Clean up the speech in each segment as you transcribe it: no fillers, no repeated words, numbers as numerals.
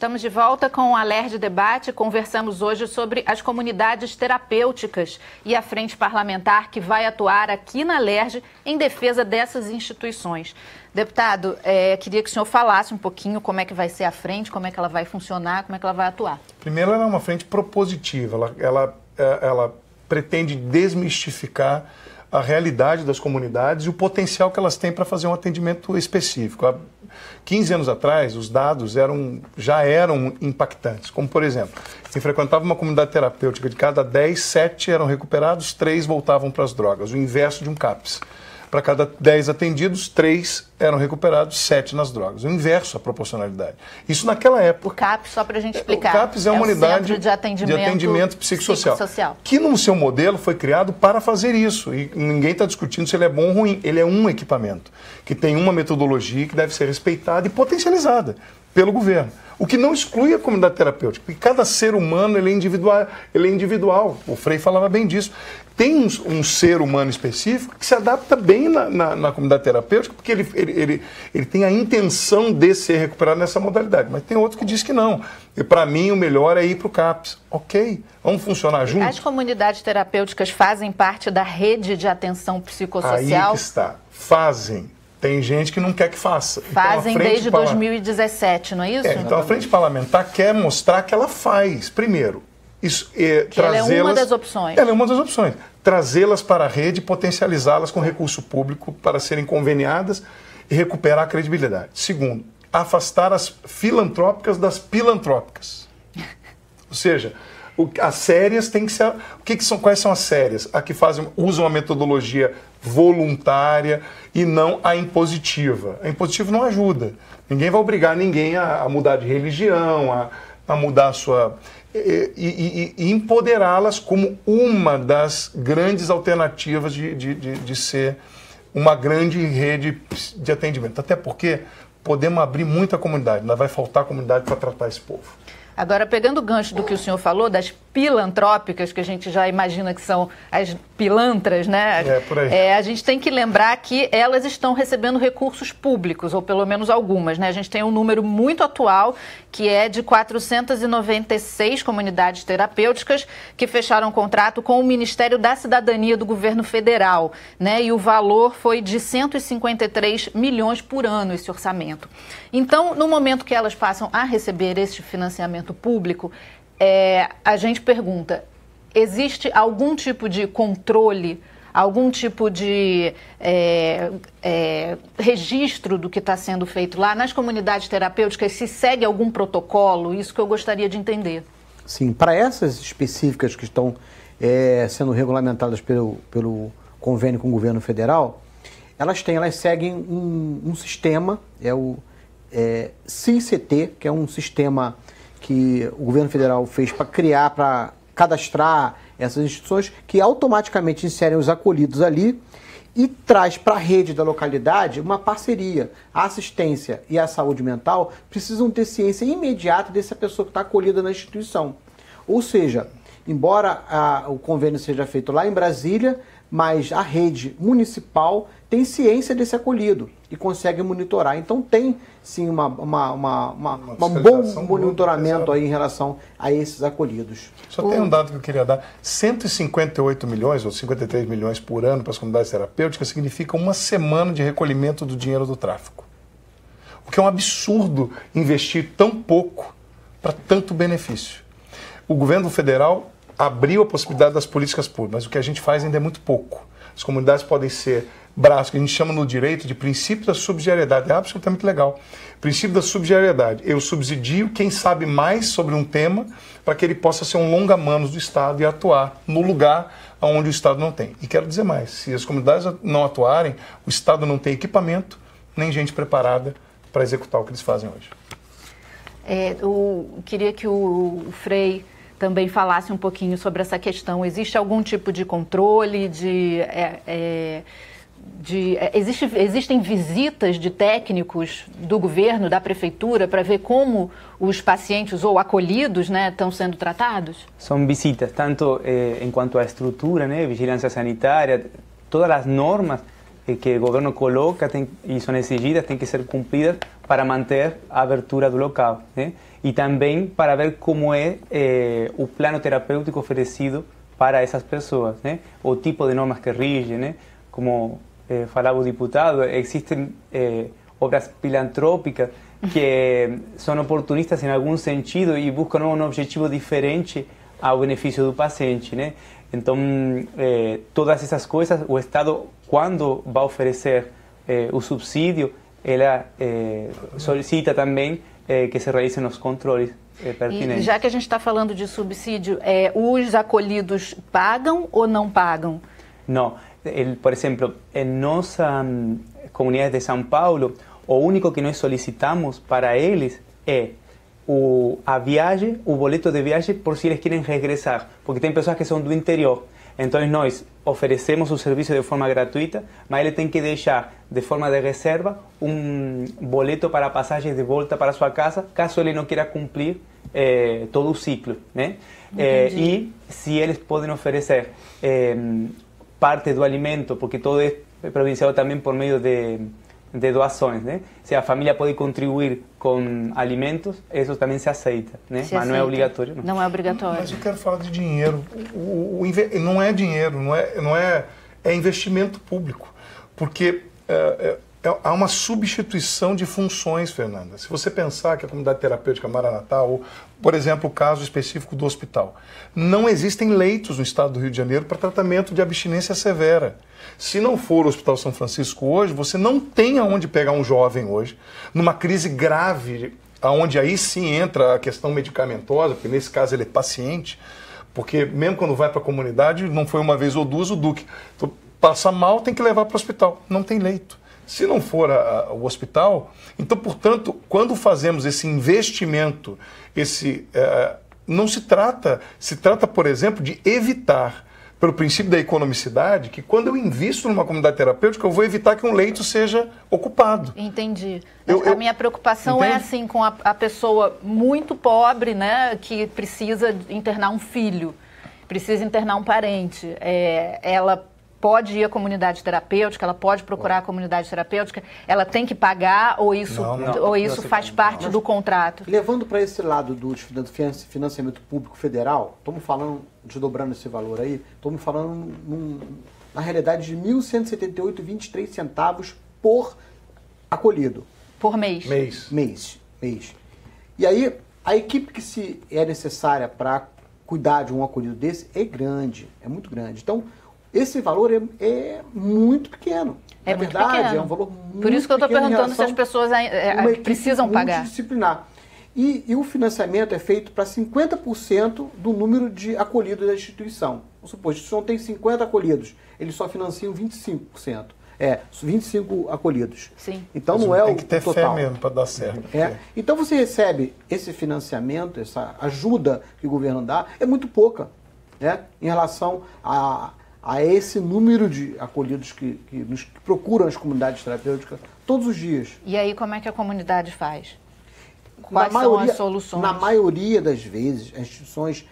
Estamos de volta com o Alerj Debate. Conversamos hoje sobre as comunidades terapêuticas e a frente parlamentar que vai atuar aqui na Alerj em defesa dessas instituições. Deputado, queria que o senhor falasse um pouquinho como é que vai ser a frente, como é que ela vai funcionar, como é que ela vai atuar. Primeiro, ela é uma frente propositiva. Ela pretende desmistificar a realidade das comunidades e o potencial que elas têm para fazer um atendimento específico. Há 15 anos atrás, os dados já eram impactantes. Como, por exemplo, quem frequentava uma comunidade terapêutica, de cada 10, 7 eram recuperados, 3 voltavam para as drogas. O inverso de um CAPS. Para cada 10 atendidos, 3 eram recuperados, 7 nas drogas. O inverso, a proporcionalidade. Isso naquela época. O CAPS, só para a gente explicar. O CAPS é uma unidade Centro de Atendimento Psicossocial. Que no seu modelo foi criado para fazer isso. E ninguém está discutindo se ele é bom ou ruim. Ele é um equipamento que tem uma metodologia que deve ser respeitada e potencializada pelo governo. O que não exclui a comunidade terapêutica, porque cada ser humano ele é individual. O Frei falava bem disso. Tem um ser humano específico que se adapta bem na comunidade terapêutica, porque ele tem a intenção de ser recuperado nessa modalidade. Mas tem outro que diz que não. E para mim o melhor é ir para o CAPS. Ok, vamos funcionar juntos? As comunidades terapêuticas fazem parte da rede de atenção psicossocial? Aí que está. Fazem. Tem gente que não quer que faça. Fazem então, desde 2017, não é isso? Então a frente parlamentar quer mostrar que ela faz. Primeiro, ela é uma das opções. Ela é uma das opções. Trazê-las para a rede, potencializá-las com recurso público para serem conveniadas e recuperar a credibilidade. Segundo, afastar as filantrópicas das pilantrópicas. Ou seja, as sérias têm que ser... Quais são as sérias? A que usam a metodologia voluntária e não a impositiva. A impositiva não ajuda. Ninguém vai obrigar ninguém a mudar de religião, a mudar a sua... E empoderá-las como uma das grandes alternativas de ser uma grande rede de atendimento. Até porque podemos abrir muita comunidade, mas vai faltar comunidade para tratar esse povo. Agora, pegando o gancho do que o senhor falou, das pilantrópicas, que a gente já imagina que são as pilantras, né? Por aí. A gente tem que lembrar que elas estão recebendo recursos públicos, ou pelo menos algumas, né? A gente tem um número muito atual, que é de 496 comunidades terapêuticas que fecharam contrato com o Ministério da Cidadania do Governo Federal, né? E o valor foi de 153 milhões por ano, esse orçamento. Então, no momento que elas passam a receber esse financiamento público, a gente pergunta, existe algum tipo de controle, algum tipo de registro do que está sendo feito lá nas comunidades terapêuticas? Se segue algum protocolo? Isso que eu gostaria de entender. Sim, para essas específicas que estão sendo regulamentadas pelo convênio com o governo federal, elas seguem um sistema, o CICT, que é um sistema que o governo federal fez para cadastrar essas instituições, que automaticamente inserem os acolhidos ali e traz para a rede da localidade uma parceria. A assistência e a saúde mental precisam ter ciência imediata dessa pessoa que está acolhida na instituição. Ou seja, embora o convênio seja feito lá em Brasília, mas a rede municipal tem ciência desse acolhido e consegue monitorar. Então tem, sim, um bom monitoramento aí em relação a esses acolhidos. Só tem um dado que eu queria dar. 158 milhões ou 53 milhões por ano para as comunidades terapêuticas significa uma semana de recolhimento do dinheiro do tráfico. O que é um absurdo investir tão pouco para tanto benefício. O governo federal abriu a possibilidade das políticas públicas, mas o que a gente faz ainda é muito pouco. As comunidades podem ser braços, que a gente chama no direito de princípio da subsidiariedade. É absolutamente legal. Princípio da subsidiariedade. Eu subsidio quem sabe mais sobre um tema para que ele possa ser um longa-manos do Estado e atuar no lugar onde o Estado não tem. E quero dizer mais, se as comunidades não atuarem, o Estado não tem equipamento, nem gente preparada para executar o que eles fazem hoje. Eu queria que o Frei também falasse um pouquinho sobre essa questão. Existe algum tipo de controle, existem visitas de técnicos do governo, da prefeitura, para ver como os pacientes ou acolhidos, né, estão sendo tratados? São visitas, tanto em quanto à estrutura, né, vigilância sanitária, todas as normas que o governo coloca e são exigidas têm que ser cumpridas para manter a abertura do local, né? E também para ver como é o plano terapêutico oferecido para essas pessoas, né? O tipo de normas que rigem, né? Como falava o deputado, existem obras filantrópicas que são oportunistas em algum sentido e buscam um objetivo diferente ao benefício do paciente, né? Então, todas essas coisas, o Estado, quando vai oferecer o subsídio, ela solicita também que se realizem os controles pertinentes. E já que a gente está falando de subsídio, os acolhidos pagam ou não pagam? Não. Por exemplo, em nossa comunidade de São Paulo, o único que nós solicitamos para eles é a viagem, o boleto de viagem por se eles querem regressar, porque tem pessoas que são do interior. Então nós oferecemos o serviço de forma gratuita, mas ele tem que deixar de forma de reserva um boleto para a passagem de volta para sua casa, caso ele não queira cumprir todo o ciclo, né? E se eles podem oferecer parte do alimento, porque todo é provinciado também por meio de doações, né? Se a família pode contribuir com alimentos, isso também se aceita, né? Mas não é obrigatório. Não. Não é obrigatório. Mas eu quero falar de dinheiro. Não é dinheiro, é investimento público. Porque há uma substituição de funções, Fernanda. Se você pensar que a comunidade terapêutica Maranatá, ou, por exemplo, o caso específico do hospital, não existem leitos no estado do Rio de Janeiro para tratamento de abstinência severa. Se não for o Hospital São Francisco hoje, você não tem aonde pegar um jovem hoje, numa crise grave, onde aí sim entra a questão medicamentosa, porque nesse caso ele é paciente, porque mesmo quando vai para a comunidade, não foi uma vez ou duas o Duque. Então, passa mal, tem que levar para o hospital. Não tem leito. Se não for o hospital, então, portanto, quando fazemos esse investimento, não se trata, por exemplo, de evitar, pelo princípio da economicidade, que quando eu invisto numa comunidade terapêutica, eu vou evitar que um leito seja ocupado. Entendi. A minha preocupação é assim, com a pessoa muito pobre, né, que precisa internar um filho, precisa internar um parente. Ela pode ir à comunidade terapêutica, ela pode procurar a comunidade terapêutica, ela tem que pagar ou isso faz parte do contrato? Levando para esse lado do financiamento público federal, estamos falando, desdobrando esse valor aí, estamos falando na realidade de R$ 1.178,23 por acolhido. Por mês? Mês. E aí, a equipe que é necessária para cuidar de um acolhido desse é grande, é muito grande. Então, esse valor é muito pequeno. É muito pequeno. É um valor muito pequeno. Por isso que eu estou perguntando se as pessoas precisam pagar. Multidisciplinar. E o financiamento é feito para 50% do número de acolhidos da instituição. Vamos supor, a instituição tem 50 acolhidos, eles só financiam 25%. 25 acolhidos. Sim. Então não é o total. Tem que ter fé mesmo para dar certo. Então você recebe esse financiamento, essa ajuda que o governo dá, é muito pouca, né, em relação a esse número de acolhidos que procuram as comunidades terapêuticas todos os dias. E aí como é que a comunidade faz? Quais são as soluções? Na maioria das vezes, as instituições,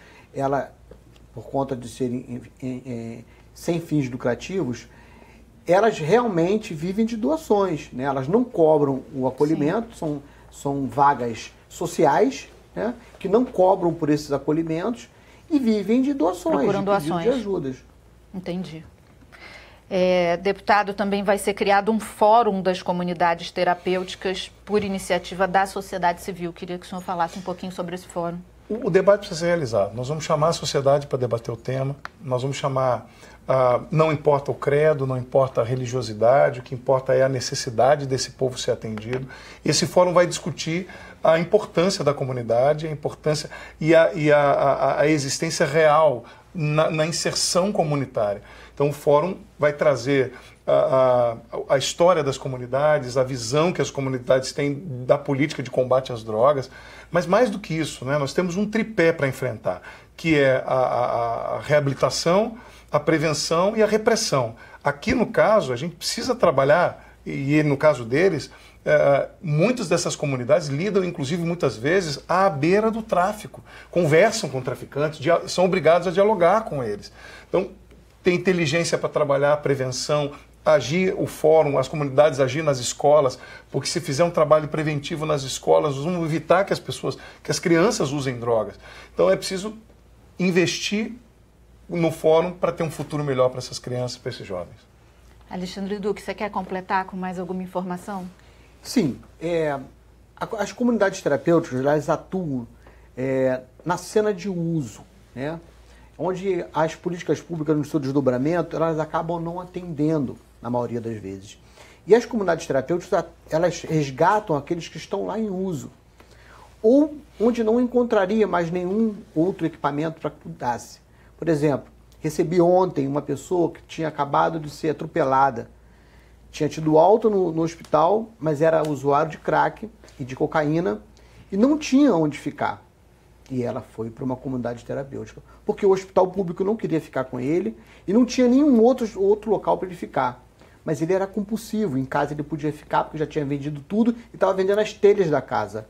por conta de serem sem fins lucrativos, elas realmente vivem de doações, né? Elas não cobram o acolhimento, são vagas sociais, né, que não cobram por esses acolhimentos e vivem de doações, procuram doações, de ajudas. Entendi. Deputado, também vai ser criado um fórum das comunidades terapêuticas por iniciativa da sociedade civil. Queria que o senhor falasse um pouquinho sobre esse fórum. O debate precisa ser realizado. Nós vamos chamar a sociedade para debater o tema, nós vamos chamar, não importa o credo, não importa a religiosidade, o que importa é a necessidade desse povo ser atendido. Esse fórum vai discutir a importância da comunidade, a importância e a existência real na inserção comunitária. Então o fórum vai trazer a história das comunidades, a visão que as comunidades têm da política de combate às drogas, mas mais do que isso, né, nós temos um tripé para enfrentar, que é a reabilitação, a prevenção e a repressão. Aqui no caso, a gente precisa trabalhar, e no caso deles, muitas dessas comunidades lidam, inclusive, muitas vezes, à beira do tráfico. Conversam com traficantes, são obrigados a dialogar com eles. Então, tem inteligência para trabalhar a prevenção, agir o fórum, as comunidades agir nas escolas, porque se fizer um trabalho preventivo nas escolas, nós vamos evitar que as crianças usem drogas. Então é preciso investir no fórum para ter um futuro melhor para essas crianças, para esses jovens. Alexandre Duque, você quer completar com mais alguma informação? Sim, as comunidades terapêuticas, elas atuam na cena de uso, né? Onde as políticas públicas no seu desdobramento, elas acabam não atendendo, na maioria das vezes. E as comunidades terapêuticas, elas resgatam aqueles que estão lá em uso, ou onde não encontraria mais nenhum outro equipamento para que cuidasse. Por exemplo, recebi ontem uma pessoa que tinha acabado de ser atropelada, tinha tido alta no hospital, mas era usuário de crack e de cocaína e não tinha onde ficar. E ela foi para uma comunidade terapêutica, porque o hospital público não queria ficar com ele e não tinha nenhum outro local para ele ficar. Mas ele era compulsivo, em casa ele podia ficar porque já tinha vendido tudo e estava vendendo as telhas da casa.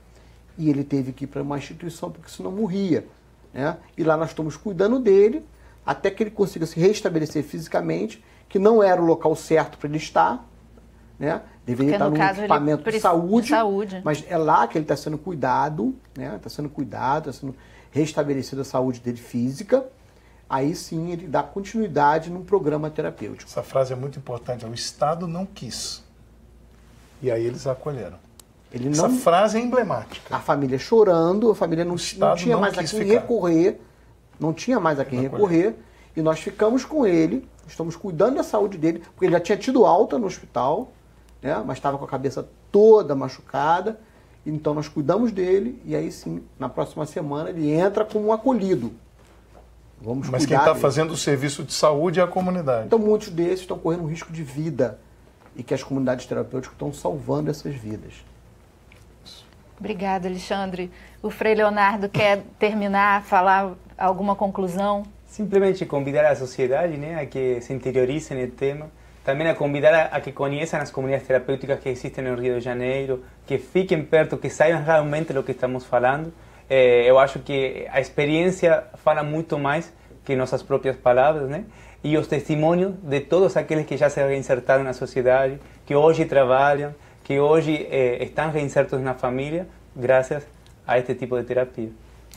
E ele teve que ir para uma instituição porque senão morria, né? E lá nós estamos cuidando dele até que ele consiga se restabelecer fisicamente, que não era o local certo para ele estar, né? Deveria estar num equipamento de saúde, mas é lá que ele está sendo cuidado, né? Está sendo restabelecida a saúde dele física. Aí sim ele dá continuidade num programa terapêutico. Essa frase é muito importante. O Estado não quis. E aí eles acolheram. Essa frase é emblemática. A família chorando, a família não tinha mais a quem recorrer. Não tinha mais a quem recorrer. E nós ficamos com ele, estamos cuidando da saúde dele, porque ele já tinha tido alta no hospital, né? Mas estava com a cabeça toda machucada. Então nós cuidamos dele e aí sim, na próxima semana, ele entra como um acolhido. Mas quem está fazendo o serviço de saúde é a comunidade. Então muitos desses estão correndo um risco de vida e que as comunidades terapêuticas estão salvando essas vidas. Obrigada, Alexandre. O Frei Leonardo quer terminar, falar alguma conclusão? Simplesmente convidar a sociedade, né, a que se interiorizem no tema. Também a convidar a que conheçam as comunidades terapêuticas que existem no Rio de Janeiro, que fiquem perto, que saibam realmente do que estamos falando. Eu acho que a experiência fala muito mais que nossas próprias palavras, né? E os testemunhos de todos aqueles que já se reinsertaram na sociedade, que hoje trabalham, que hoje estão reinsertos na família, graças a este tipo de terapia.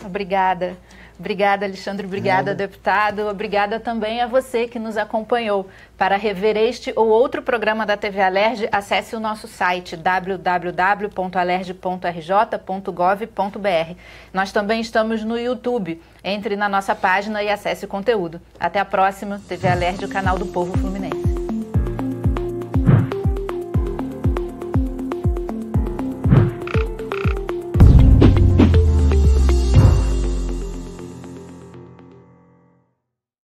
Obrigada. Obrigada, Alexandre. Obrigada, deputado. Obrigada também a você que nos acompanhou. Para rever este ou outro programa da TV Alerj, acesse o nosso site www.alerj.rj.gov.br. Nós também estamos no YouTube. Entre na nossa página e acesse o conteúdo. Até a próxima. TV Alerj, o canal do Povo Fluminense.